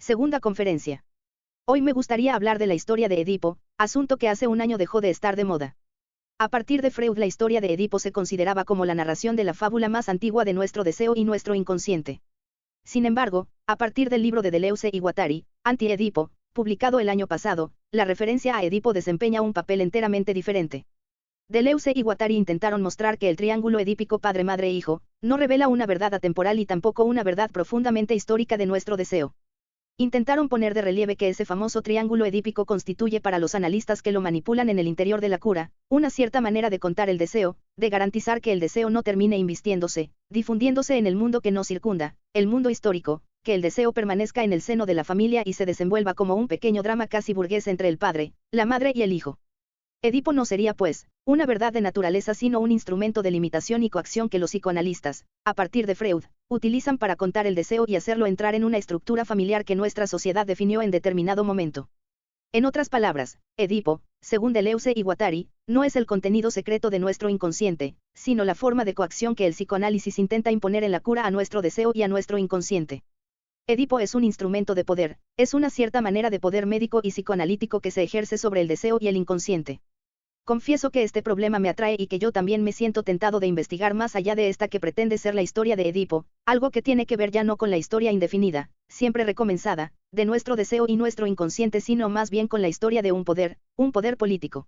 Segunda conferencia. Hoy me gustaría hablar de la historia de Edipo, asunto que hace un año dejó de estar de moda. A partir de Freud, la historia de Edipo se consideraba como la narración de la fábula más antigua de nuestro deseo y nuestro inconsciente. Sin embargo, a partir del libro de Deleuze y Guattari, Anti-Edipo, publicado el año pasado, la referencia a Edipo desempeña un papel enteramente diferente. Deleuze y Guattari intentaron mostrar que el triángulo edípico padre-madre-hijo no revela una verdad atemporal y tampoco una verdad profundamente histórica de nuestro deseo. Intentaron poner de relieve que ese famoso triángulo edípico constituye para los analistas que lo manipulan en el interior de la cura, una cierta manera de contar el deseo, de garantizar que el deseo no termine invistiéndose, difundiéndose en el mundo que nos circunda, el mundo histórico, que el deseo permanezca en el seno de la familia y se desenvuelva como un pequeño drama casi burgués entre el padre, la madre y el hijo. Edipo no sería, pues, una verdad de naturaleza sino un instrumento de limitación y coacción que los psicoanalistas, a partir de Freud, utilizan para contar el deseo y hacerlo entrar en una estructura familiar que nuestra sociedad definió en determinado momento. En otras palabras, Edipo, según Deleuze y Guattari, no es el contenido secreto de nuestro inconsciente, sino la forma de coacción que el psicoanálisis intenta imponer en la cura a nuestro deseo y a nuestro inconsciente. Edipo es un instrumento de poder, es una cierta manera de poder médico y psicoanalítico que se ejerce sobre el deseo y el inconsciente. Confieso que este problema me atrae y que yo también me siento tentado de investigar más allá de esta que pretende ser la historia de Edipo, algo que tiene que ver ya no con la historia indefinida, siempre recomenzada, de nuestro deseo y nuestro inconsciente, sino más bien con la historia de un poder político.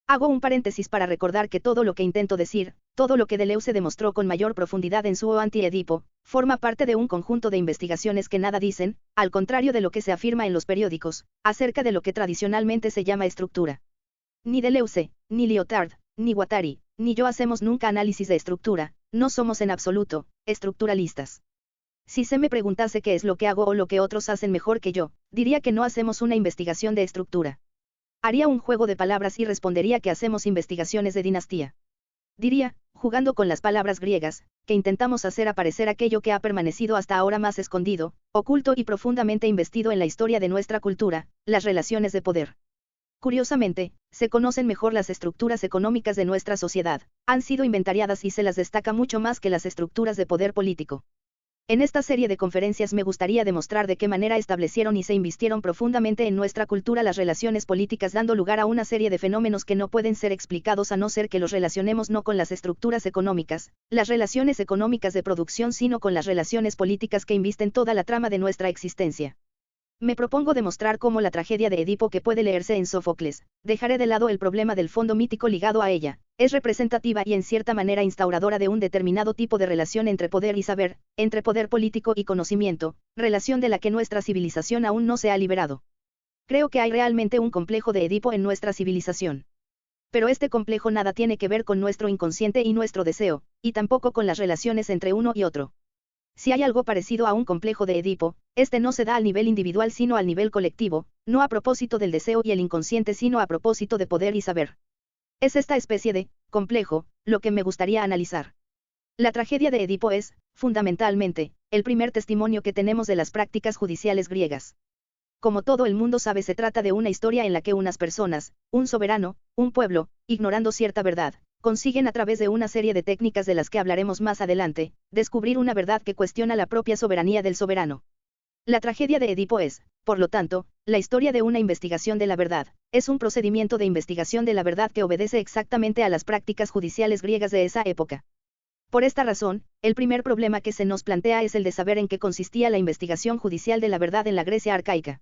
Hago un paréntesis para recordar que todo lo que intento decir, todo lo que Deleuze demostró con mayor profundidad en su Anti-Edipo, forma parte de un conjunto de investigaciones que nada dicen, al contrario de lo que se afirma en los periódicos, acerca de lo que tradicionalmente se llama estructura. Ni Deleuze, ni Lyotard, ni Guattari, ni yo hacemos nunca análisis de estructura, no somos en absoluto estructuralistas. Si se me preguntase qué es lo que hago o lo que otros hacen mejor que yo, diría que no hacemos una investigación de estructura. Haría un juego de palabras y respondería que hacemos investigaciones de dinastía. Diría, jugando con las palabras griegas, que intentamos hacer aparecer aquello que ha permanecido hasta ahora más escondido, oculto y profundamente investido en la historia de nuestra cultura, las relaciones de poder. Curiosamente, se conocen mejor las estructuras económicas de nuestra sociedad, han sido inventariadas y se las destaca mucho más que las estructuras de poder político. En esta serie de conferencias me gustaría demostrar de qué manera establecieron y se invistieron profundamente en nuestra cultura las relaciones políticas, dando lugar a una serie de fenómenos que no pueden ser explicados a no ser que los relacionemos no con las estructuras económicas, las relaciones económicas de producción, sino con las relaciones políticas que invisten toda la trama de nuestra existencia. Me propongo demostrar cómo la tragedia de Edipo, que puede leerse en Sófocles, dejaré de lado el problema del fondo mítico ligado a ella, es representativa y en cierta manera instauradora de un determinado tipo de relación entre poder y saber, entre poder político y conocimiento, relación de la que nuestra civilización aún no se ha liberado. Creo que hay realmente un complejo de Edipo en nuestra civilización. Pero este complejo nada tiene que ver con nuestro inconsciente y nuestro deseo, y tampoco con las relaciones entre uno y otro. Si hay algo parecido a un complejo de Edipo, este no se da al nivel individual sino al nivel colectivo, no a propósito del deseo y el inconsciente sino a propósito de poder y saber. Es esta especie de complejo lo que me gustaría analizar. La tragedia de Edipo es, fundamentalmente, el primer testimonio que tenemos de las prácticas judiciales griegas. Como todo el mundo sabe, se trata de una historia en la que unas personas, un soberano, un pueblo, ignorando cierta verdad, consiguen a través de una serie de técnicas de las que hablaremos más adelante, descubrir una verdad que cuestiona la propia soberanía del soberano. La tragedia de Edipo es, por lo tanto, la historia de una investigación de la verdad, es un procedimiento de investigación de la verdad que obedece exactamente a las prácticas judiciales griegas de esa época. Por esta razón, el primer problema que se nos plantea es el de saber en qué consistía la investigación judicial de la verdad en la Grecia arcaica.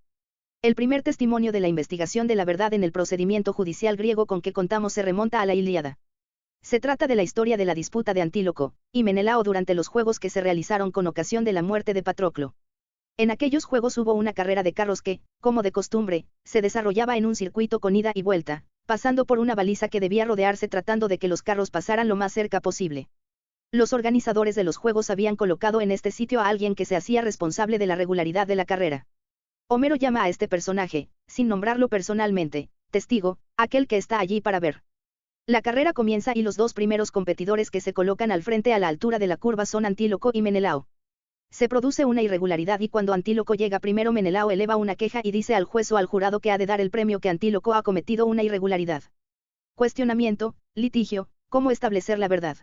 El primer testimonio de la investigación de la verdad en el procedimiento judicial griego con que contamos se remonta a la Ilíada. Se trata de la historia de la disputa de Antíloco y Menelao durante los juegos que se realizaron con ocasión de la muerte de Patroclo. En aquellos juegos hubo una carrera de carros que, como de costumbre, se desarrollaba en un circuito con ida y vuelta, pasando por una baliza que debía rodearse tratando de que los carros pasaran lo más cerca posible. Los organizadores de los juegos habían colocado en este sitio a alguien que se hacía responsable de la regularidad de la carrera. Homero llama a este personaje, sin nombrarlo personalmente, testigo, aquel que está allí para ver. La carrera comienza y los dos primeros competidores que se colocan al frente a la altura de la curva son Antíloco y Menelao. Se produce una irregularidad y cuando Antíloco llega primero, Menelao eleva una queja y dice al juez o al jurado que ha de dar el premio que Antíloco ha cometido una irregularidad. Cuestionamiento, litigio, ¿cómo establecer la verdad?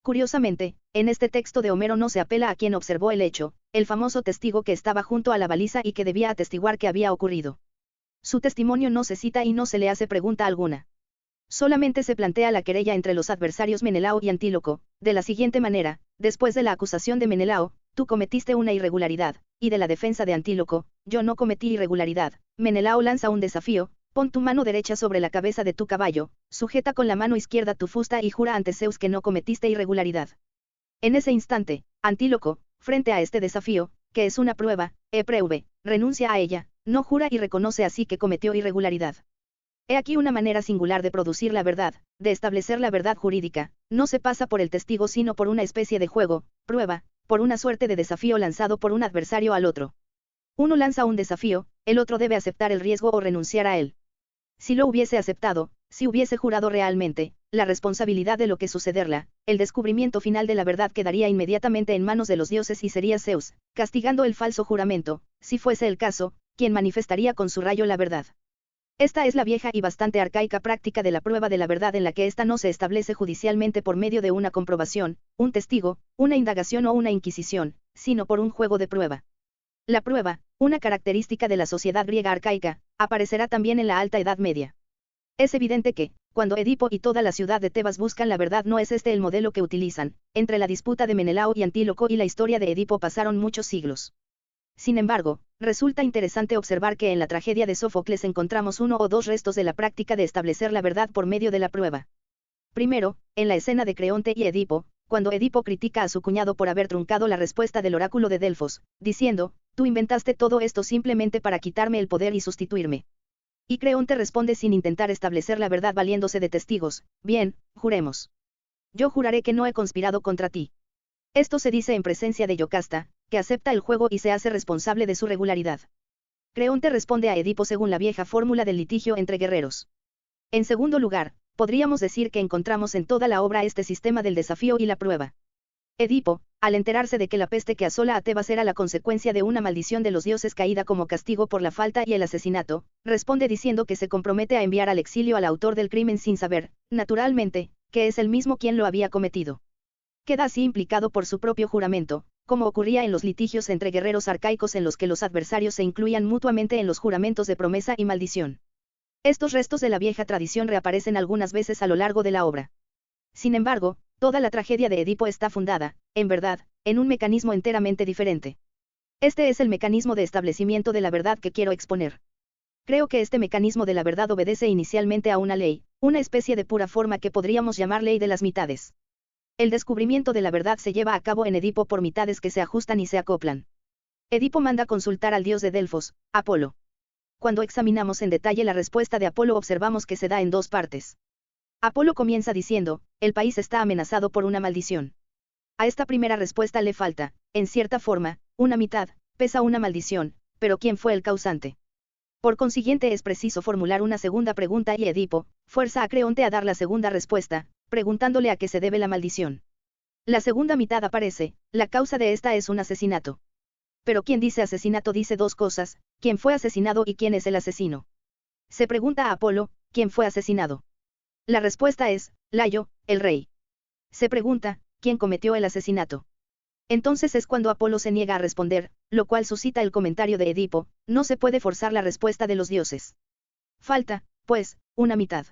Curiosamente, en este texto de Homero no se apela a quien observó el hecho, el famoso testigo que estaba junto a la baliza y que debía atestiguar que había ocurrido. Su testimonio no se cita y no se le hace pregunta alguna. Solamente se plantea la querella entre los adversarios Menelao y Antíloco, de la siguiente manera: después de la acusación de Menelao, tú cometiste una irregularidad, y de la defensa de Antíloco, yo no cometí irregularidad. Menelao lanza un desafío: pon tu mano derecha sobre la cabeza de tu caballo, sujeta con la mano izquierda tu fusta y jura ante Zeus que no cometiste irregularidad. En ese instante, Antíloco, frente a este desafío, que es una prueba, renuncia a ella, no jura y reconoce así que cometió irregularidad. He aquí una manera singular de producir la verdad, de establecer la verdad jurídica: no se pasa por el testigo sino por una especie de juego, prueba, por una suerte de desafío lanzado por un adversario al otro. Uno lanza un desafío, el otro debe aceptar el riesgo o renunciar a él. Si lo hubiese aceptado, si hubiese jurado realmente, la responsabilidad de lo que sucederla, el descubrimiento final de la verdad quedaría inmediatamente en manos de los dioses y sería Zeus, castigando el falso juramento, si fuese el caso, quien manifestaría con su rayo la verdad. Esta es la vieja y bastante arcaica práctica de la prueba de la verdad, en la que ésta no se establece judicialmente por medio de una comprobación, un testigo, una indagación o una inquisición, sino por un juego de prueba. La prueba, una característica de la sociedad griega arcaica, aparecerá también en la Alta Edad Media. Es evidente que, cuando Edipo y toda la ciudad de Tebas buscan la verdad, no es este el modelo que utilizan. Entre la disputa de Menelao y Antíloco y la historia de Edipo pasaron muchos siglos. Sin embargo, resulta interesante observar que en la tragedia de Sófocles encontramos uno o dos restos de la práctica de establecer la verdad por medio de la prueba. Primero, en la escena de Creonte y Edipo, cuando Edipo critica a su cuñado por haber truncado la respuesta del oráculo de Delfos, diciendo: tú inventaste todo esto simplemente para quitarme el poder y sustituirme. Y Creonte responde sin intentar establecer la verdad valiéndose de testigos: bien, juremos. Yo juraré que no he conspirado contra ti. Esto se dice en presencia de Yocasta, que acepta el juego y se hace responsable de su regularidad. Creonte responde a Edipo según la vieja fórmula del litigio entre guerreros. En segundo lugar, podríamos decir que encontramos en toda la obra este sistema del desafío y la prueba. Edipo, al enterarse de que la peste que asola a Tebas era la consecuencia de una maldición de los dioses caída como castigo por la falta y el asesinato, responde diciendo que se compromete a enviar al exilio al autor del crimen sin saber, naturalmente, que es el mismo quien lo había cometido. Queda así implicado por su propio juramento, como ocurría en los litigios entre guerreros arcaicos en los que los adversarios se incluían mutuamente en los juramentos de promesa y maldición. Estos restos de la vieja tradición reaparecen algunas veces a lo largo de la obra. Sin embargo, toda la tragedia de Edipo está fundada, en verdad, en un mecanismo enteramente diferente. Este es el mecanismo de establecimiento de la verdad que quiero exponer. Creo que este mecanismo de la verdad obedece inicialmente a una ley, una especie de pura forma que podríamos llamar ley de las mitades. El descubrimiento de la verdad se lleva a cabo en Edipo por mitades que se ajustan y se acoplan. Edipo manda consultar al dios de Delfos, Apolo. Cuando examinamos en detalle la respuesta de Apolo observamos que se da en dos partes. Apolo comienza diciendo: el país está amenazado por una maldición. A esta primera respuesta le falta, en cierta forma, una mitad, pesa una maldición, pero ¿quién fue el causante? Por consiguiente es preciso formular una segunda pregunta y Edipo fuerza a Creonte a dar la segunda respuesta, preguntándole a qué se debe la maldición. La segunda mitad aparece: la causa de esta es un asesinato. Pero quien dice asesinato dice dos cosas: quién fue asesinado y quién es el asesino. Se pregunta a Apolo: ¿quién fue asesinado? La respuesta es: Layo, el rey. Se pregunta: ¿quién cometió el asesinato? Entonces es cuando Apolo se niega a responder, lo cual suscita el comentario de Edipo: no se puede forzar la respuesta de los dioses. Falta, pues, una mitad.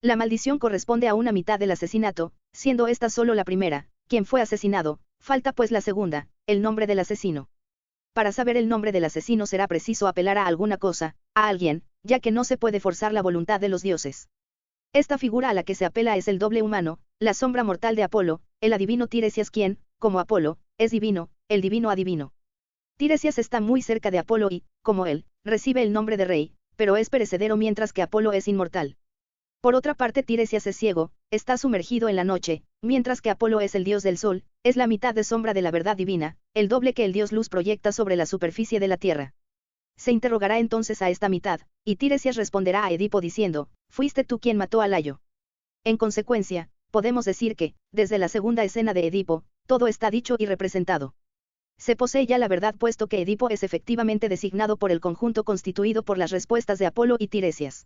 La maldición corresponde a una mitad del asesinato, siendo esta solo la primera, quien fue asesinado; falta pues la segunda, el nombre del asesino. Para saber el nombre del asesino será preciso apelar a alguna cosa, a alguien, ya que no se puede forzar la voluntad de los dioses. Esta figura a la que se apela es el doble humano, la sombra mortal de Apolo, el adivino Tiresias, quien, como Apolo, es divino, el divino adivino. Tiresias está muy cerca de Apolo y, como él, recibe el nombre de rey, pero es perecedero mientras que Apolo es inmortal. Por otra parte, Tiresias es ciego, está sumergido en la noche, mientras que Apolo es el dios del sol, es la mitad de sombra de la verdad divina, el doble que el dios luz proyecta sobre la superficie de la tierra. Se interrogará entonces a esta mitad, y Tiresias responderá a Edipo diciendo: fuiste tú quien mató a Layo. En consecuencia, podemos decir que, desde la segunda escena de Edipo, todo está dicho y representado. Se posee ya la verdad puesto que Edipo es efectivamente designado por el conjunto constituido por las respuestas de Apolo y Tiresias.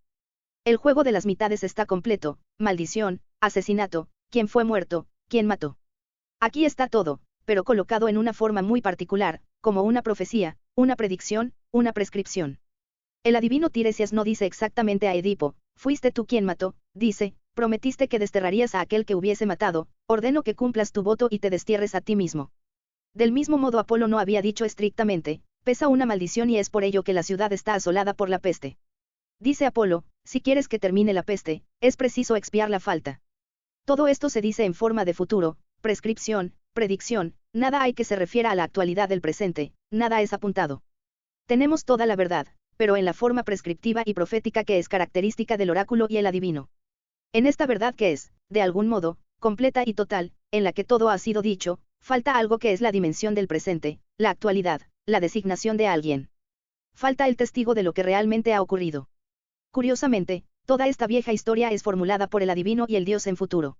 El juego de las mitades está completo: maldición, asesinato, quién fue muerto, quién mató. Aquí está todo, pero colocado en una forma muy particular, como una profecía, una predicción, una prescripción. El adivino Tiresias no dice exactamente a Edipo, fuiste tú quien mató, dice, prometiste que desterrarías a aquel que hubiese matado, ordeno que cumplas tu voto y te destierres a ti mismo. Del mismo modo Apolo no había dicho estrictamente, pesa una maldición y es por ello que la ciudad está asolada por la peste. Dice Apolo, si quieres que termine la peste, es preciso expiar la falta. Todo esto se dice en forma de futuro, prescripción, predicción, nada hay que se refiera a la actualidad del presente, nada es apuntado. Tenemos toda la verdad, pero en la forma prescriptiva y profética que es característica del oráculo y el adivino. En esta verdad que es, de algún modo, completa y total, en la que todo ha sido dicho, falta algo que es la dimensión del presente, la actualidad, la designación de alguien. Falta el testigo de lo que realmente ha ocurrido. Curiosamente, toda esta vieja historia es formulada por el adivino y el dios en futuro.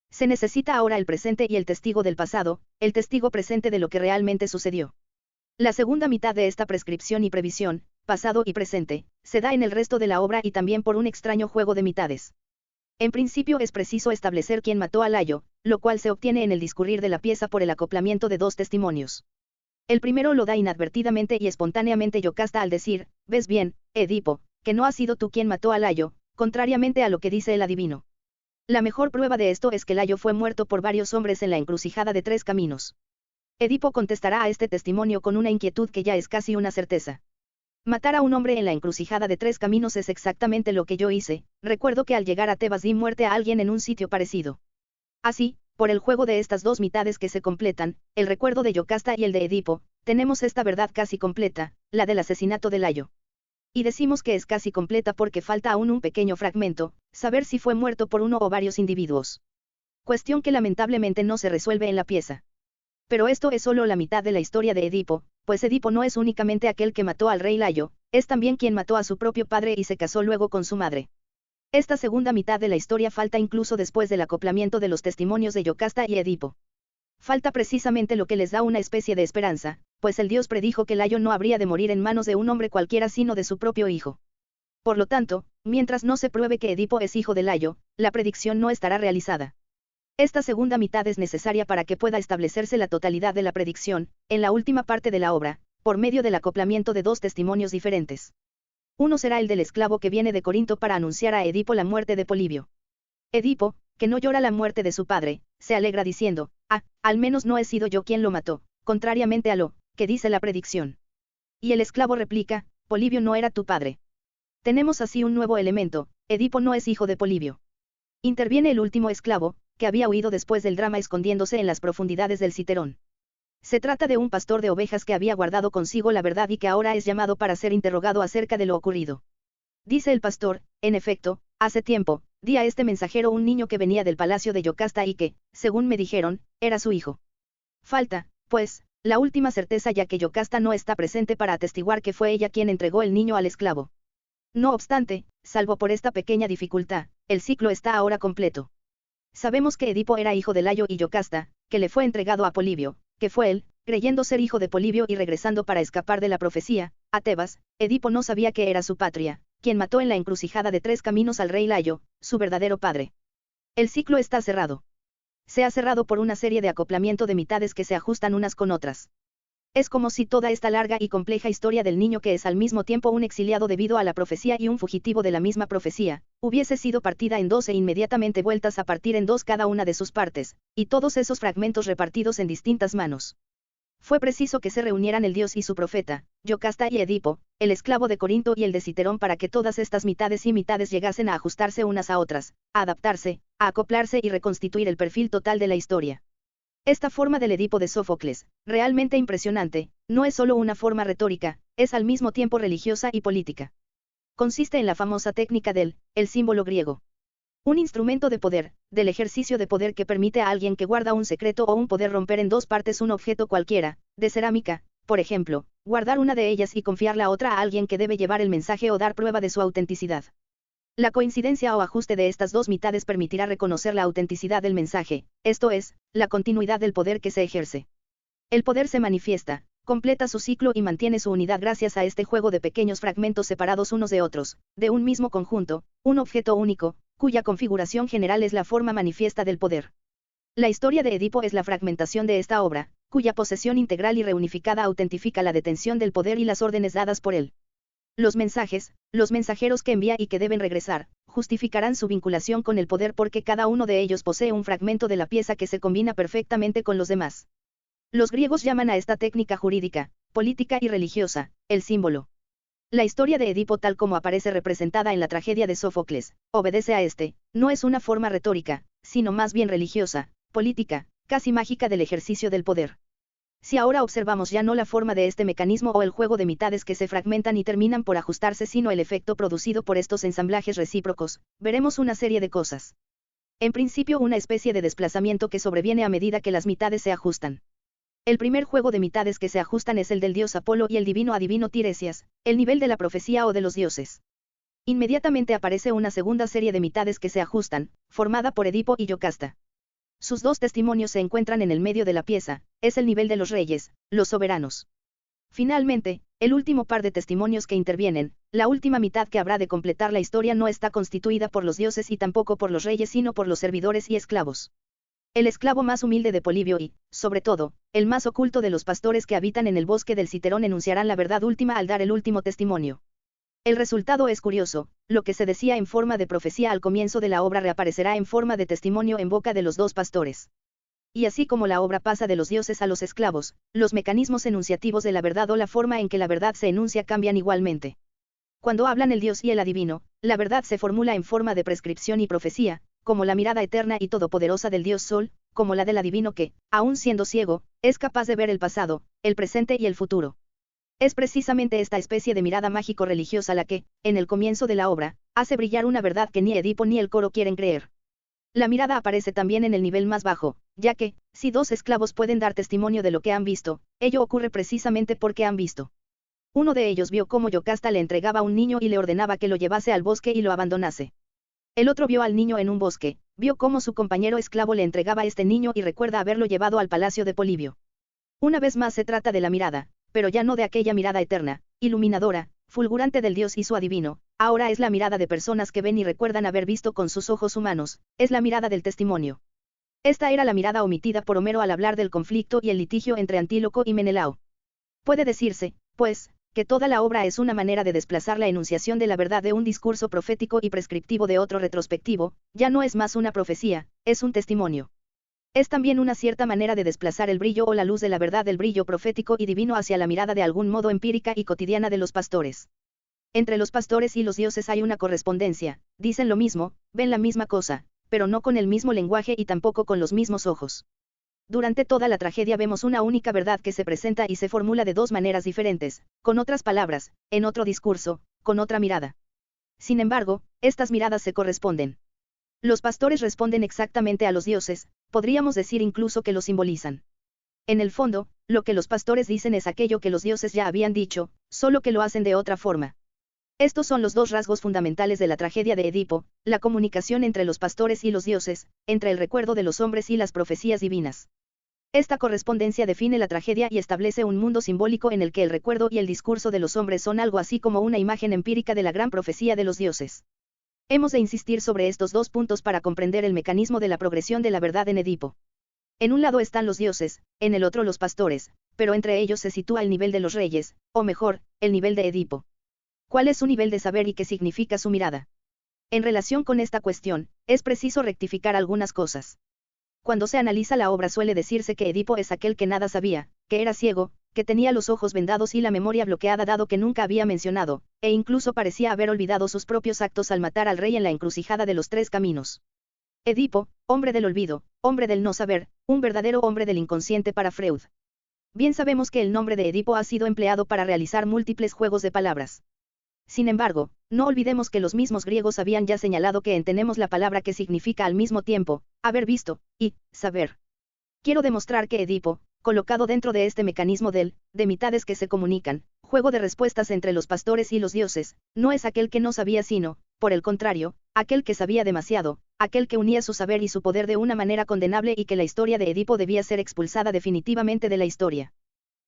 Se necesita ahora el presente y el testigo del pasado, el testigo presente de lo que realmente sucedió. La segunda mitad de esta prescripción y previsión, pasado y presente, se da en el resto de la obra y también por un extraño juego de mitades. En principio es preciso establecer quién mató a Layo, lo cual se obtiene en el discurrir de la pieza por el acoplamiento de dos testimonios. El primero lo da inadvertidamente y espontáneamente Yocasta al decir, ves bien, Edipo, que no has sido tú quien mató a Layo, contrariamente a lo que dice el adivino. La mejor prueba de esto es que Layo fue muerto por varios hombres en la encrucijada de tres caminos. Edipo contestará a este testimonio con una inquietud que ya es casi una certeza. Matar a un hombre en la encrucijada de tres caminos es exactamente lo que yo hice, recuerdo que al llegar a Tebas di muerte a alguien en un sitio parecido. Así, por el juego de estas dos mitades que se completan, el recuerdo de Yocasta y el de Edipo, tenemos esta verdad casi completa, la del asesinato de Layo. Y decimos que es casi completa porque falta aún un pequeño fragmento, saber si fue muerto por uno o varios individuos. Cuestión que lamentablemente no se resuelve en la pieza. Pero esto es solo la mitad de la historia de Edipo, pues Edipo no es únicamente aquel que mató al rey Layo, es también quien mató a su propio padre y se casó luego con su madre. Esta segunda mitad de la historia falta incluso después del acoplamiento de los testimonios de Yocasta y Edipo. Falta precisamente lo que les da una especie de esperanza, pues el dios predijo que Layo no habría de morir en manos de un hombre cualquiera sino de su propio hijo. Por lo tanto, mientras no se pruebe que Edipo es hijo de Layo, la predicción no estará realizada. Esta segunda mitad es necesaria para que pueda establecerse la totalidad de la predicción, en la última parte de la obra, por medio del acoplamiento de dos testimonios diferentes. Uno será el del esclavo que viene de Corinto para anunciar a Edipo la muerte de Polibio. Edipo, que no llora la muerte de su padre, se alegra diciendo, al menos no he sido yo quien lo mató, contrariamente a lo que dice la predicción. Y el esclavo replica, Polibio no era tu padre. Tenemos así un nuevo elemento, Edipo no es hijo de Polibio. Interviene el último esclavo, que había huido después del drama escondiéndose en las profundidades del Citerón. Se trata de un pastor de ovejas que había guardado consigo la verdad y que ahora es llamado para ser interrogado acerca de lo ocurrido. Dice el pastor, en efecto, hace tiempo, di a este mensajero un niño que venía del palacio de Yocasta y que, según me dijeron, era su hijo. Falta, pues, la última certeza ya que Yocasta no está presente para atestiguar que fue ella quien entregó el niño al esclavo. No obstante, salvo por esta pequeña dificultad, el ciclo está ahora completo. Sabemos que Edipo era hijo de Layo y Yocasta, que le fue entregado a Polibio, que fue él, creyendo ser hijo de Polibio y regresando para escapar de la profecía, a Tebas, Edipo no sabía que era su patria, quien mató en la encrucijada de tres caminos al rey Layo, su verdadero padre. El ciclo está cerrado. Se ha cerrado por una serie de acoplamiento de mitades que se ajustan unas con otras. Es como si toda esta larga y compleja historia del niño que es al mismo tiempo un exiliado debido a la profecía y un fugitivo de la misma profecía, hubiese sido partida en dos e inmediatamente vueltas a partir en dos cada una de sus partes, y todos esos fragmentos repartidos en distintas manos. Fue preciso que se reunieran el dios y su profeta, Yocasta y Edipo, el esclavo de Corinto y el de Citerón para que todas estas mitades y mitades llegasen a ajustarse unas a otras, a adaptarse, a acoplarse y reconstituir el perfil total de la historia. Esta forma del Edipo de Sófocles, realmente impresionante, no es solo una forma retórica, es al mismo tiempo religiosa y política. Consiste en la famosa técnica del, el símbolo griego. Un instrumento de poder, del ejercicio de poder que permite a alguien que guarda un secreto o un poder romper en dos partes un objeto cualquiera, de cerámica, por ejemplo, guardar una de ellas y confiar la otra a alguien que debe llevar el mensaje o dar prueba de su autenticidad. La coincidencia o ajuste de estas dos mitades permitirá reconocer la autenticidad del mensaje, esto es, la continuidad del poder que se ejerce. El poder se manifiesta, completa su ciclo y mantiene su unidad gracias a este juego de pequeños fragmentos separados unos de otros, de un mismo conjunto, un objeto único, cuya configuración general es la forma manifiesta del poder. La historia de Edipo es la fragmentación de esta obra, cuya posesión integral y reunificada autentifica la detención del poder y las órdenes dadas por él. Los mensajes, los mensajeros que envía y que deben regresar, justificarán su vinculación con el poder porque cada uno de ellos posee un fragmento de la pieza que se combina perfectamente con los demás. Los griegos llaman a esta técnica jurídica, política y religiosa, el símbolo. La historia de Edipo tal como aparece representada en la tragedia de Sófocles, obedece a no es una forma retórica, sino más bien religiosa, política, casi mágica del ejercicio del poder. Si ahora observamos ya no la forma de este mecanismo o el juego de mitades que se fragmentan y terminan por ajustarse, sino el efecto producido por estos ensamblajes recíprocos, veremos una serie de cosas. En principio, una especie de desplazamiento que sobreviene a medida que las mitades se ajustan. El primer juego de mitades que se ajustan es el del dios Apolo y el divino adivino Tiresias, el nivel de la profecía o de los dioses. Inmediatamente aparece una segunda serie de mitades que se ajustan, formada por Edipo y Yocasta. Sus dos testimonios se encuentran en el medio de la pieza, es el nivel de los reyes, los soberanos. Finalmente, el último par de testimonios que intervienen, la última mitad que habrá de completar la historia no está constituida por los dioses y tampoco por los reyes sino por los servidores y esclavos. El esclavo más humilde de Polibio y, sobre todo, el más oculto de los pastores que habitan en el bosque del Citerón enunciarán la verdad última al dar el último testimonio. El resultado es curioso, lo que se decía en forma de profecía al comienzo de la obra reaparecerá en forma de testimonio en boca de los dos pastores. Y así como la obra pasa de los dioses a los esclavos, los mecanismos enunciativos de la verdad o la forma en que la verdad se enuncia cambian igualmente. Cuando hablan el dios y el adivino, la verdad se formula en forma de prescripción y profecía, como la mirada eterna y todopoderosa del dios Sol, como la del adivino que, aun siendo ciego, es capaz de ver el pasado, el presente y el futuro. Es precisamente esta especie de mirada mágico-religiosa la que, en el comienzo de la obra, hace brillar una verdad que ni Edipo ni el coro quieren creer. La mirada aparece también en el nivel más bajo, ya que, si dos esclavos pueden dar testimonio de lo que han visto, ello ocurre precisamente porque han visto. Uno de ellos vio cómo Yocasta le entregaba un niño y le ordenaba que lo llevase al bosque y lo abandonase. El otro vio al niño en un bosque, vio cómo su compañero esclavo le entregaba este niño y recuerda haberlo llevado al palacio de Polibio. Una vez más se trata de la mirada, pero ya no de aquella mirada eterna, iluminadora, fulgurante del dios y su adivino, ahora es la mirada de personas que ven y recuerdan haber visto con sus ojos humanos, es la mirada del testimonio. Esta era la mirada omitida por Homero al hablar del conflicto y el litigio entre Antíloco y Menelao. Puede decirse, pues, que toda la obra es una manera de desplazar la enunciación de la verdad de un discurso profético y prescriptivo de otro retrospectivo, ya no es más una profecía, es un testimonio. Es también una cierta manera de desplazar el brillo o la luz de la verdad del brillo profético y divino hacia la mirada de algún modo empírica y cotidiana de los pastores. Entre los pastores y los dioses hay una correspondencia, dicen lo mismo, ven la misma cosa, pero no con el mismo lenguaje y tampoco con los mismos ojos. Durante toda la tragedia vemos una única verdad que se presenta y se formula de dos maneras diferentes, con otras palabras, en otro discurso, con otra mirada. Sin embargo, estas miradas se corresponden. Los pastores responden exactamente a los dioses, podríamos decir incluso que lo simbolizan. En el fondo, lo que los pastores dicen es aquello que los dioses ya habían dicho, solo que lo hacen de otra forma. Estos son los dos rasgos fundamentales de la tragedia de Edipo, la comunicación entre los pastores y los dioses, entre el recuerdo de los hombres y las profecías divinas. Esta correspondencia define la tragedia y establece un mundo simbólico en el que el recuerdo y el discurso de los hombres son algo así como una imagen empírica de la gran profecía de los dioses. Hemos de insistir sobre estos dos puntos para comprender el mecanismo de la progresión de la verdad en Edipo. En un lado están los dioses, en el otro los pastores, pero entre ellos se sitúa el nivel de los reyes, o mejor, el nivel de Edipo. ¿Cuál es su nivel de saber y qué significa su mirada? En relación con esta cuestión, es preciso rectificar algunas cosas. Cuando se analiza la obra suele decirse que Edipo es aquel que nada sabía, que era ciego, que tenía los ojos vendados y la memoria bloqueada dado que nunca había mencionado, e incluso parecía haber olvidado sus propios actos al matar al rey en la encrucijada de los tres caminos. Edipo, hombre del olvido, hombre del no saber, un verdadero hombre del inconsciente para Freud. Bien sabemos que el nombre de Edipo ha sido empleado para realizar múltiples juegos de palabras. Sin embargo, no olvidemos que los mismos griegos habían ya señalado que entendemos la palabra que significa al mismo tiempo, haber visto, y, saber. Quiero demostrar que Edipo, colocado dentro de este mecanismo de mitades que se comunican, juego de respuestas entre los pastores y los dioses, no es aquel que no sabía sino, por el contrario, aquel que sabía demasiado, aquel que unía su saber y su poder de una manera condenable y que la historia de Edipo debía ser expulsada definitivamente de la historia.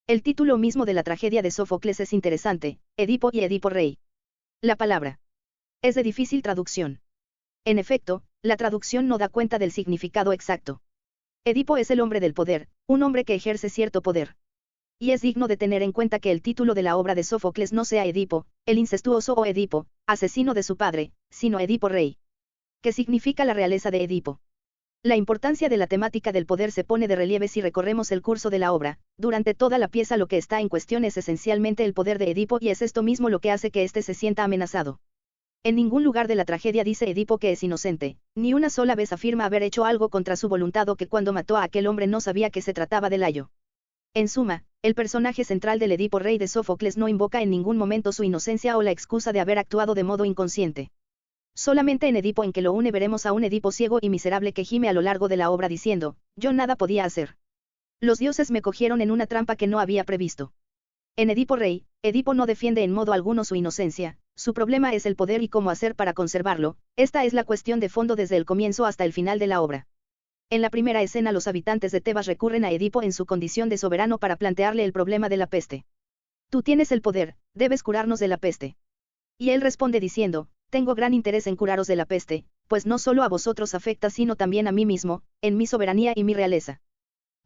El título mismo de la tragedia de Sófocles es interesante, Edipo y Edipo Rey. La palabra es de difícil traducción. En efecto, la traducción no da cuenta del significado exacto. Edipo es el hombre del poder, un hombre que ejerce cierto poder. Y es digno de tener en cuenta que el título de la obra de Sófocles no sea Edipo, el incestuoso o Edipo, asesino de su padre, sino Edipo rey. ¿Qué significa la realeza de Edipo? La importancia de la temática del poder se pone de relieve si recorremos el curso de la obra. Durante toda la pieza lo que está en cuestión es esencialmente el poder de Edipo y es esto mismo lo que hace que éste se sienta amenazado. En ningún lugar de la tragedia dice Edipo que es inocente, ni una sola vez afirma haber hecho algo contra su voluntad o que cuando mató a aquel hombre no sabía que se trataba de Layo. En suma, el personaje central del Edipo rey de Sófocles no invoca en ningún momento su inocencia o la excusa de haber actuado de modo inconsciente. Solamente en Edipo en que lo une veremos a un Edipo ciego y miserable que gime a lo largo de la obra diciendo, yo nada podía hacer. Los dioses me cogieron en una trampa que no había previsto. En Edipo rey, Edipo no defiende en modo alguno su inocencia, su problema es el poder y cómo hacer para conservarlo, esta es la cuestión de fondo desde el comienzo hasta el final de la obra. En la primera escena los habitantes de Tebas recurren a Edipo en su condición de soberano para plantearle el problema de la peste. Tú tienes el poder, debes curarnos de la peste. Y él responde diciendo, tengo gran interés en curaros de la peste, pues no solo a vosotros afecta sino también a mí mismo, en mi soberanía y mi realeza.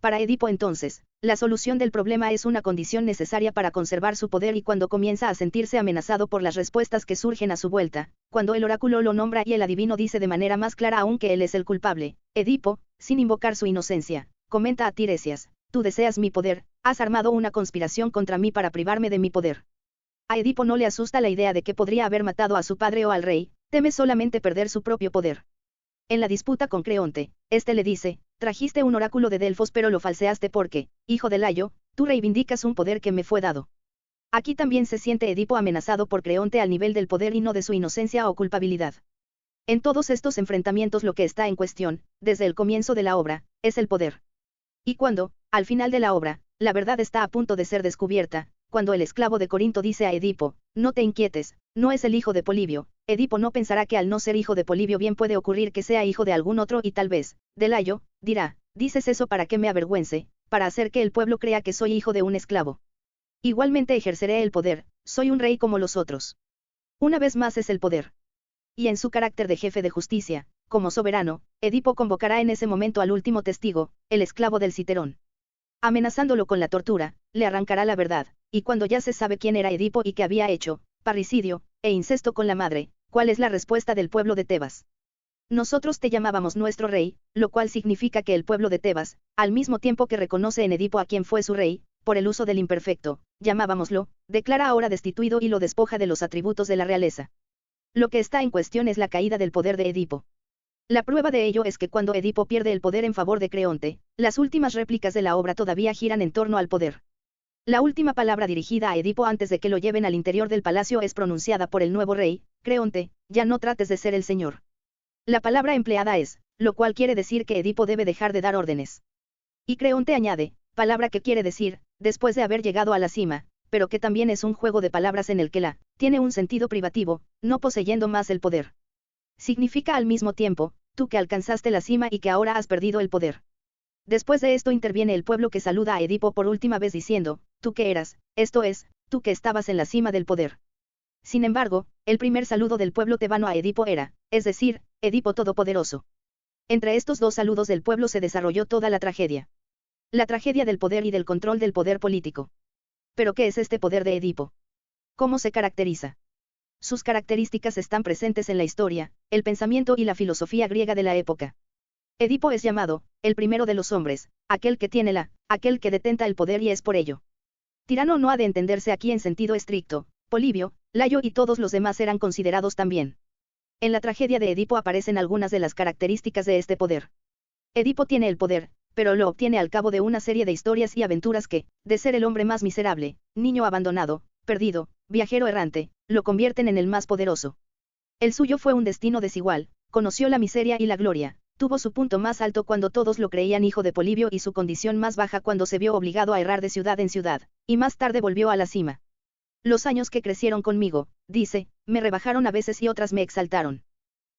Para Edipo entonces, la solución del problema es una condición necesaria para conservar su poder y cuando comienza a sentirse amenazado por las respuestas que surgen a su vuelta, cuando el oráculo lo nombra y el adivino dice de manera más clara aún que él es el culpable, Edipo, sin invocar su inocencia, comenta a Tiresias, tú deseas mi poder, has armado una conspiración contra mí para privarme de mi poder. A Edipo no le asusta la idea de que podría haber matado a su padre o al rey, teme solamente perder su propio poder. En la disputa con Creonte, este le dice, trajiste un oráculo de Delfos pero lo falseaste porque, hijo de Layo, tú reivindicas un poder que me fue dado. Aquí también se siente Edipo amenazado por Creonte al nivel del poder y no de su inocencia o culpabilidad. En todos estos enfrentamientos lo que está en cuestión, desde el comienzo de la obra, es el poder. Y cuando, al final de la obra, la verdad está a punto de ser descubierta, cuando el esclavo de Corinto dice a Edipo, no te inquietes, no es el hijo de Polibio, Edipo no pensará que al no ser hijo de Polibio bien puede ocurrir que sea hijo de algún otro y tal vez, de Layo, dirá, dices eso para que me avergüence, para hacer que el pueblo crea que soy hijo de un esclavo. Igualmente ejerceré el poder, soy un rey como los otros. Una vez más es el poder. Y en su carácter de jefe de justicia, como soberano, Edipo convocará en ese momento al último testigo, el esclavo del Citerón. Amenazándolo con la tortura, le arrancará la verdad, y cuando ya se sabe quién era Edipo y qué había hecho, parricidio, e incesto con la madre, ¿cuál es la respuesta del pueblo de Tebas? Nosotros te llamábamos nuestro rey, lo cual significa que el pueblo de Tebas, al mismo tiempo que reconoce en Edipo a quien fue su rey, por el uso del imperfecto, llamábamoslo, declara ahora destituido y lo despoja de los atributos de la realeza. Lo que está en cuestión es la caída del poder de Edipo. La prueba de ello es que cuando Edipo pierde el poder en favor de Creonte, las últimas réplicas de la obra todavía giran en torno al poder. La última palabra dirigida a Edipo antes de que lo lleven al interior del palacio es pronunciada por el nuevo rey, Creonte, ya no trates de ser el señor. La palabra empleada es, lo cual quiere decir que Edipo debe dejar de dar órdenes. Y Creonte añade, palabra que quiere decir, después de haber llegado a la cima, pero que también es un juego de palabras en el que la, tiene un sentido privativo, no poseyendo más el poder. Significa al mismo tiempo, tú que alcanzaste la cima y que ahora has perdido el poder. Después de esto interviene el pueblo que saluda a Edipo por última vez diciendo, tú que eras, esto es, tú que estabas en la cima del poder. Sin embargo, el primer saludo del pueblo tebano a Edipo era, es decir, Edipo Todopoderoso. Entre estos dos saludos del pueblo se desarrolló toda la tragedia. La tragedia del poder y del control del poder político. ¿Pero qué es este poder de Edipo? ¿Cómo se caracteriza? Sus características están presentes en la historia, el pensamiento y la filosofía griega de la época. Edipo es llamado, el primero de los hombres, aquel que tiene aquel que detenta el poder y es por ello. Tirano no ha de entenderse aquí en sentido estricto, Polibio, Layo y todos los demás eran considerados también. En la tragedia de Edipo aparecen algunas de las características de este poder. Edipo tiene el poder, pero lo obtiene al cabo de una serie de historias y aventuras que, de ser el hombre más miserable, niño abandonado, perdido, viajero errante, lo convierten en el más poderoso. El suyo fue un destino desigual, conoció la miseria y la gloria, tuvo su punto más alto cuando todos lo creían hijo de Polibio y su condición más baja cuando se vio obligado a errar de ciudad en ciudad, y más tarde volvió a la cima. Los años que crecieron conmigo, dice, me rebajaron a veces y otras me exaltaron.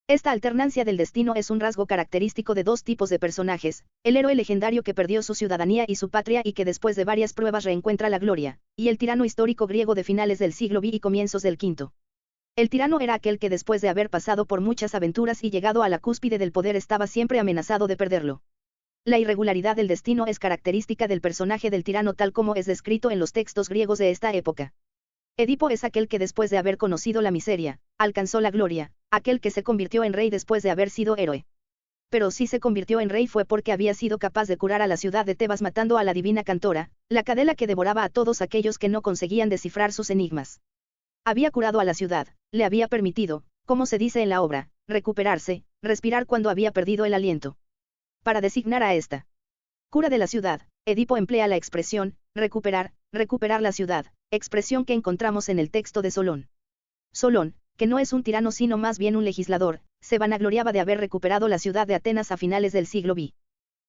Esta alternancia del destino es un rasgo característico de dos tipos de personajes, el héroe legendario que perdió su ciudadanía y su patria y que después de varias pruebas reencuentra la gloria, y el tirano histórico griego de finales del siglo V y comienzos del V. El tirano era aquel que después de haber pasado por muchas aventuras y llegado a la cúspide del poder estaba siempre amenazado de perderlo. La irregularidad del destino es característica del personaje del tirano tal como es descrito en los textos griegos de esta época. Edipo es aquel que después de haber conocido la miseria, alcanzó la gloria, aquel que se convirtió en rey después de haber sido héroe. Pero si se convirtió en rey fue porque había sido capaz de curar a la ciudad de Tebas matando a la divina Cantora, la cadela que devoraba a todos aquellos que no conseguían descifrar sus enigmas. Había curado a la ciudad, le había permitido, como se dice en la obra, recuperarse, respirar cuando había perdido el aliento. Para designar a esta cura de la ciudad, Edipo emplea la expresión, recuperar la ciudad, expresión que encontramos en el texto de Solón. Solón, que no es un tirano sino más bien un legislador, se vanagloriaba de haber recuperado la ciudad de Atenas a finales del siglo V.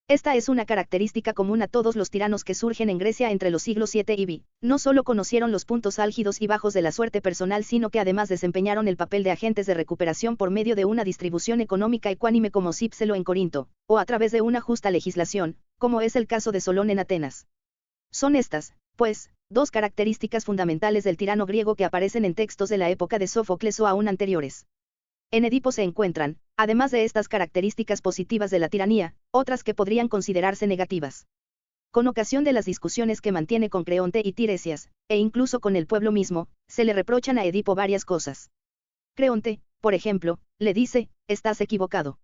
Esta es una característica común a todos los tiranos que surgen en Grecia entre los siglos 7 y V. No solo conocieron los puntos álgidos y bajos de la suerte personal sino que además desempeñaron el papel de agentes de recuperación por medio de una distribución económica ecuánime como Cípselo en Corinto, o a través de una justa legislación, como es el caso de Solón en Atenas. Son estas, pues, dos características fundamentales del tirano griego que aparecen en textos de la época de Sófocles o aún anteriores. En Edipo se encuentran, además de estas características positivas de la tiranía, otras que podrían considerarse negativas. Con ocasión de las discusiones que mantiene con Creonte y Tiresias, e incluso con el pueblo mismo, se le reprochan a Edipo varias cosas. Creonte, por ejemplo, le dice, estás equivocado.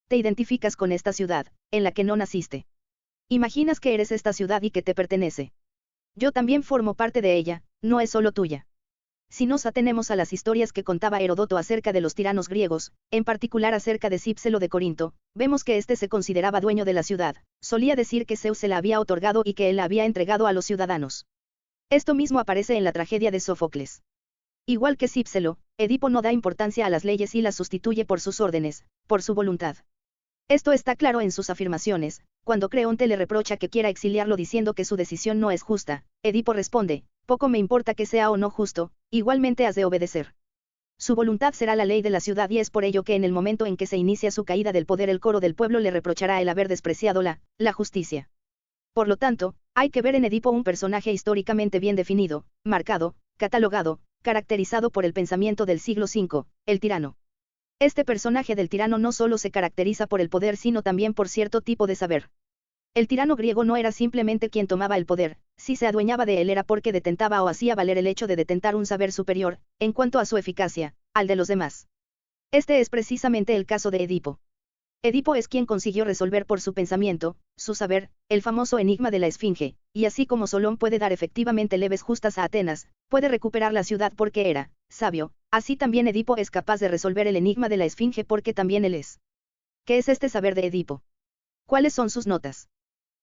Te identificas con esta ciudad, en la que no naciste. Imaginas que eres esta ciudad y que te pertenece. Yo también formo parte de ella, no es solo tuya. Si nos atenemos a las historias que contaba Heródoto acerca de los tiranos griegos, en particular acerca de Cípselo de Corinto, vemos que éste se consideraba dueño de la ciudad, solía decir que Zeus se la había otorgado y que él la había entregado a los ciudadanos. Esto mismo aparece en la tragedia de Sófocles. Igual que Cípselo, Edipo no da importancia a las leyes y las sustituye por sus órdenes, por su voluntad. Esto está claro en sus afirmaciones, cuando Creonte le reprocha que quiera exiliarlo diciendo que su decisión no es justa, Edipo responde, poco me importa que sea o no justo, igualmente has de obedecer. Su voluntad será la ley de la ciudad y es por ello que en el momento en que se inicia su caída del poder el coro del pueblo le reprochará el haber despreciado la justicia. Por lo tanto, hay que ver en Edipo un personaje históricamente bien definido, marcado, catalogado, caracterizado por el pensamiento del siglo V, el tirano. Este personaje del tirano no solo se caracteriza por el poder sino también por cierto tipo de saber. El tirano griego no era simplemente quien tomaba el poder, si se adueñaba de él era porque detentaba o hacía valer el hecho de detentar un saber superior, en cuanto a su eficacia, al de los demás. Este es precisamente el caso de Edipo. Edipo es quien consiguió resolver por su pensamiento, su saber, el famoso enigma de la Esfinge, y así como Solón puede dar efectivamente leves justas a Atenas, puede recuperar la ciudad porque era sabio, así también Edipo es capaz de resolver el enigma de la Esfinge porque también él es. ¿Qué es este saber de Edipo? ¿Cuáles son sus notas?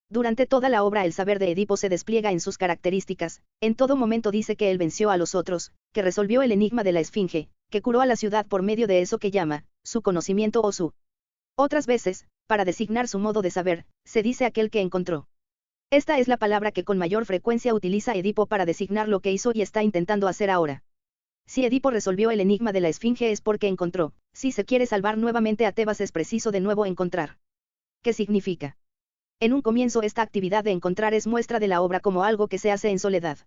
Durante toda la obra el saber de Edipo se despliega en sus características, en todo momento dice que él venció a los otros, que resolvió el enigma de la Esfinge, que curó a la ciudad por medio de eso que llama, su conocimiento o su. Otras veces, para designar su modo de saber, se dice aquel que encontró. Esta es la palabra que con mayor frecuencia utiliza Edipo para designar lo que hizo y está intentando hacer ahora. Si Edipo resolvió el enigma de la Esfinge es porque encontró, si se quiere salvar nuevamente a Tebas es preciso de nuevo encontrar. ¿Qué significa? En un comienzo esta actividad de encontrar es muestra de la obra como algo que se hace en soledad.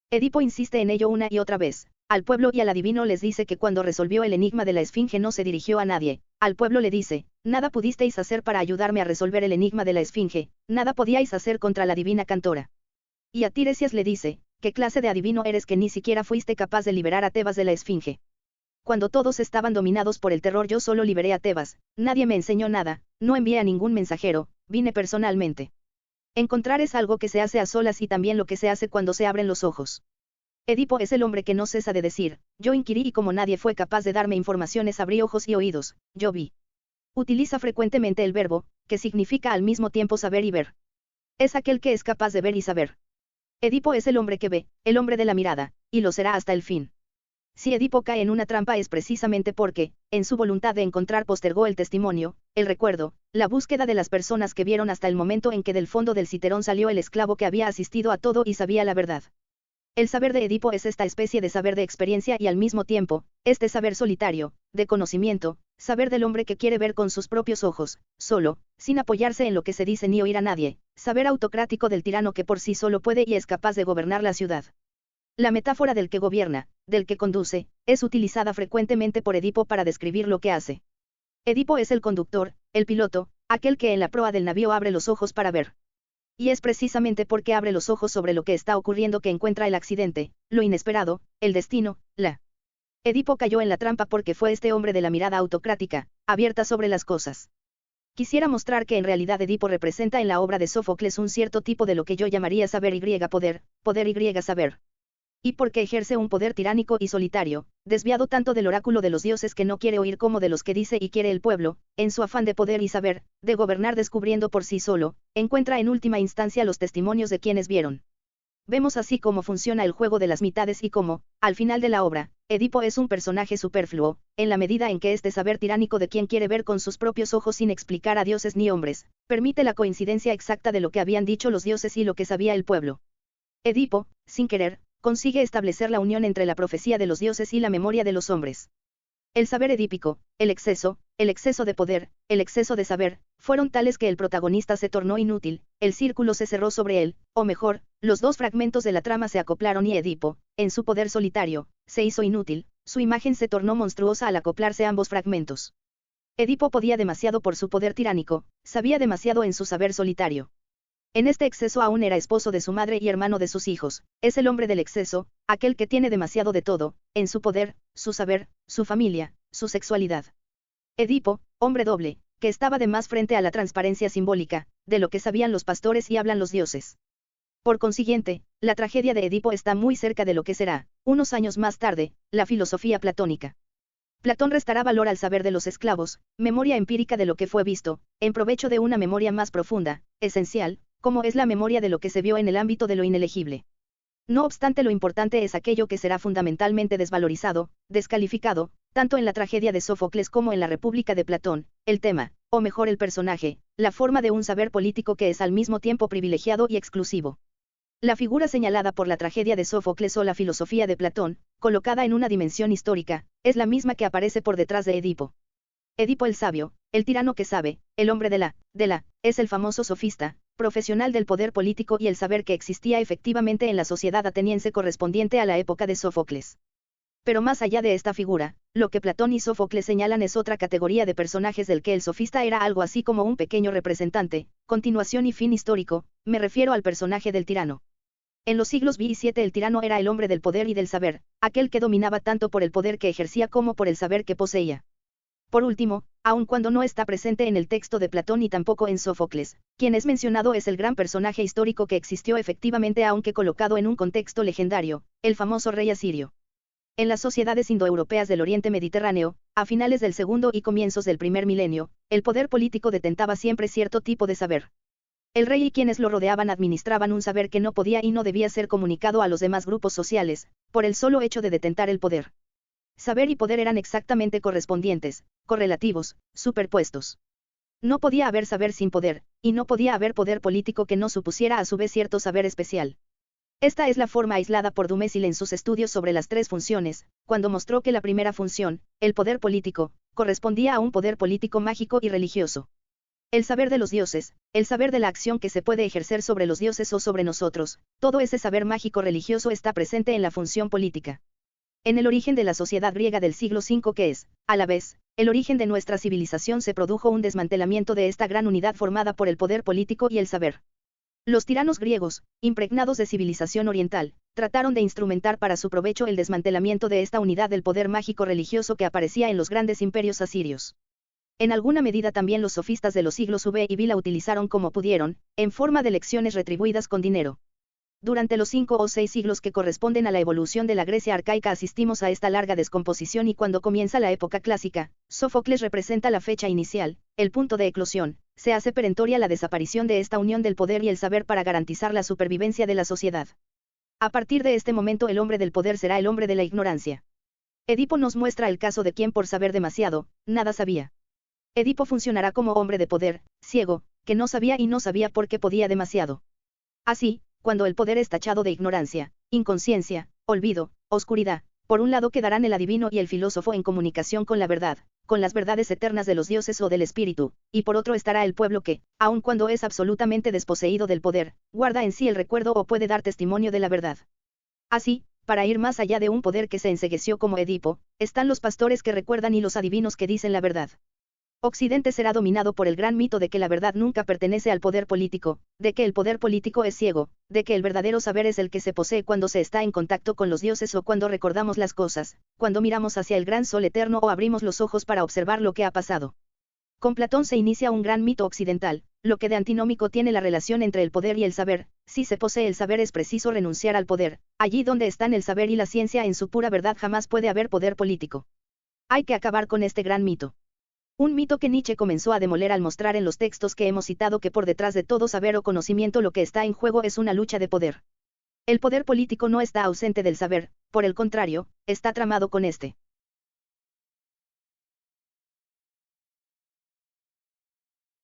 Edipo insiste en ello una y otra vez. Al pueblo y al adivino les dice que cuando resolvió el enigma de la Esfinge no se dirigió a nadie. Al pueblo le dice, nada pudisteis hacer para ayudarme a resolver el enigma de la Esfinge, nada podíais hacer contra la divina Cantora. Y a Tiresias le dice, ¿qué clase de adivino eres que ni siquiera fuiste capaz de liberar a Tebas de la Esfinge? Cuando todos estaban dominados por el terror yo solo liberé a Tebas, nadie me enseñó nada, no envié a ningún mensajero, vine personalmente. Encontrar es algo que se hace a solas y también lo que se hace cuando se abren los ojos. Edipo es el hombre que no cesa de decir, yo inquirí y como nadie fue capaz de darme informaciones abrí ojos y oídos, yo vi. Utiliza frecuentemente el verbo, que significa al mismo tiempo saber y ver. Es aquel que es capaz de ver y saber. Edipo es el hombre que ve, el hombre de la mirada, y lo será hasta el fin. Si Edipo cae en una trampa es precisamente porque, en su voluntad de encontrar postergó el testimonio, el recuerdo, la búsqueda de las personas que vieron hasta el momento en que del fondo del citerón salió el esclavo que había asistido a todo y sabía la verdad. El saber de Edipo es esta especie de saber de experiencia y al mismo tiempo, este saber solitario, de conocimiento, saber del hombre que quiere ver con sus propios ojos, solo, sin apoyarse en lo que se dice ni oír a nadie, saber autocrático del tirano que por sí solo puede y es capaz de gobernar la ciudad. La metáfora del que gobierna, del que conduce, es utilizada frecuentemente por Edipo para describir lo que hace. Edipo es el conductor, el piloto, aquel que en la proa del navío abre los ojos para ver. Y es precisamente porque abre los ojos sobre lo que está ocurriendo que encuentra el accidente, lo inesperado, el destino, la... Edipo cayó en la trampa porque fue este hombre de la mirada autocrática, abierta sobre las cosas. Quisiera mostrar que en realidad Edipo representa en la obra de Sófocles un cierto tipo de lo que yo llamaría saber y poder, poder y saber. Y porque ejerce un poder tiránico y solitario, desviado tanto del oráculo de los dioses que no quiere oír como de los que dice y quiere el pueblo, en su afán de poder y saber, de gobernar descubriendo por sí solo, encuentra en última instancia los testimonios de quienes vieron. Vemos así cómo funciona el juego de las mitades y cómo, al final de la obra, Edipo es un personaje superfluo, en la medida en que este saber tiránico de quien quiere ver con sus propios ojos sin explicar a dioses ni hombres, permite la coincidencia exacta de lo que habían dicho los dioses y lo que sabía el pueblo. Edipo, sin querer, consigue establecer la unión entre la profecía de los dioses y la memoria de los hombres. El saber edípico, el exceso de poder, el exceso de saber, fueron tales que el protagonista se tornó inútil, el círculo se cerró sobre él, o mejor, los dos fragmentos de la trama se acoplaron y Edipo, en su poder solitario, se hizo inútil, su imagen se tornó monstruosa al acoplarse ambos fragmentos. Edipo podía demasiado por su poder tiránico, sabía demasiado en su saber solitario. En este exceso aún era esposo de su madre y hermano de sus hijos, es el hombre del exceso, aquel que tiene demasiado de todo, en su poder, su saber, su familia, su sexualidad. Edipo, hombre doble, que estaba de más frente a la transparencia simbólica, de lo que sabían los pastores y hablan los dioses. Por consiguiente, la tragedia de Edipo está muy cerca de lo que será, unos años más tarde, la filosofía platónica. Platón restará valor al saber de los esclavos, memoria empírica de lo que fue visto, en provecho de una memoria más profunda, esencial, como es la memoria de lo que se vio en el ámbito de lo inelegible. No obstante, lo importante es aquello que será fundamentalmente desvalorizado, descalificado, tanto en la tragedia de Sófocles como en la República de Platón, el tema, o mejor el personaje, la forma de un saber político que es al mismo tiempo privilegiado y exclusivo. La figura señalada por la tragedia de Sófocles o la filosofía de Platón, colocada en una dimensión histórica, es la misma que aparece por detrás de Edipo. Edipo el sabio, el tirano que sabe, el hombre es el famoso sofista, profesional del poder político y el saber que existía efectivamente en la sociedad ateniense correspondiente a la época de Sófocles. Pero más allá de esta figura, lo que Platón y Sófocles señalan es otra categoría de personajes del que el sofista era algo así como un pequeño representante, continuación y fin histórico, me refiero al personaje del tirano. En los siglos V y VII el tirano era el hombre del poder y del saber, aquel que dominaba tanto por el poder que ejercía como por el saber que poseía. Por último, aun cuando no está presente en el texto de Platón y tampoco en Sófocles, quien es mencionado es el gran personaje histórico que existió efectivamente aunque colocado en un contexto legendario, el famoso rey asirio. En las sociedades indoeuropeas del Oriente Mediterráneo, a finales del segundo y comienzos del primer milenio, el poder político detentaba siempre cierto tipo de saber. El rey y quienes lo rodeaban administraban un saber que no podía y no debía ser comunicado a los demás grupos sociales, por el solo hecho de detentar el poder. Saber y poder eran exactamente correspondientes, correlativos, superpuestos. No podía haber saber sin poder, y no podía haber poder político que no supusiera a su vez cierto saber especial. Esta es la forma aislada por Dumézil en sus estudios sobre las tres funciones, cuando mostró que la primera función, el poder político, correspondía a un poder político mágico y religioso. El saber de los dioses, el saber de la acción que se puede ejercer sobre los dioses o sobre nosotros, todo ese saber mágico religioso está presente en la función política. En el origen de la sociedad griega del siglo V que es, a la vez, el origen de nuestra civilización se produjo un desmantelamiento de esta gran unidad formada por el poder político y el saber. Los tiranos griegos, impregnados de civilización oriental, trataron de instrumentar para su provecho el desmantelamiento de esta unidad del poder mágico religioso que aparecía en los grandes imperios asirios. En alguna medida también los sofistas de los siglos V y VI la utilizaron como pudieron, en forma de lecciones retribuidas con dinero. Durante los 5 o 6 siglos que corresponden a la evolución de la Grecia arcaica asistimos a esta larga descomposición y cuando comienza la época clásica, Sófocles representa la fecha inicial, el punto de eclosión, se hace perentoria la desaparición de esta unión del poder y el saber para garantizar la supervivencia de la sociedad. A partir de este momento el hombre del poder será el hombre de la ignorancia. Edipo nos muestra el caso de quien por saber demasiado, nada sabía. Edipo funcionará como hombre de poder, ciego, que no sabía y no sabía por qué podía demasiado. Así, cuando el poder es tachado de ignorancia, inconsciencia, olvido, oscuridad, por un lado quedarán el adivino y el filósofo en comunicación con la verdad, con las verdades eternas de los dioses o del espíritu, y por otro estará el pueblo que, aun cuando es absolutamente desposeído del poder, guarda en sí el recuerdo o puede dar testimonio de la verdad. Así, para ir más allá de un poder que se encegueció como Edipo, están los pastores que recuerdan y los adivinos que dicen la verdad. Occidente será dominado por el gran mito de que la verdad nunca pertenece al poder político, de que el poder político es ciego, de que el verdadero saber es el que se posee cuando se está en contacto con los dioses o cuando recordamos las cosas, cuando miramos hacia el gran sol eterno o abrimos los ojos para observar lo que ha pasado. Con Platón se inicia un gran mito occidental, lo que de antinómico tiene la relación entre el poder y el saber. Si se posee el saber es preciso renunciar al poder. Allí donde están el saber y la ciencia en su pura verdad jamás puede haber poder político. Hay que acabar con este gran mito. Un mito que Nietzsche comenzó a demoler al mostrar en los textos que hemos citado que por detrás de todo saber o conocimiento lo que está en juego es una lucha de poder. El poder político no está ausente del saber, por el contrario, está tramado con este.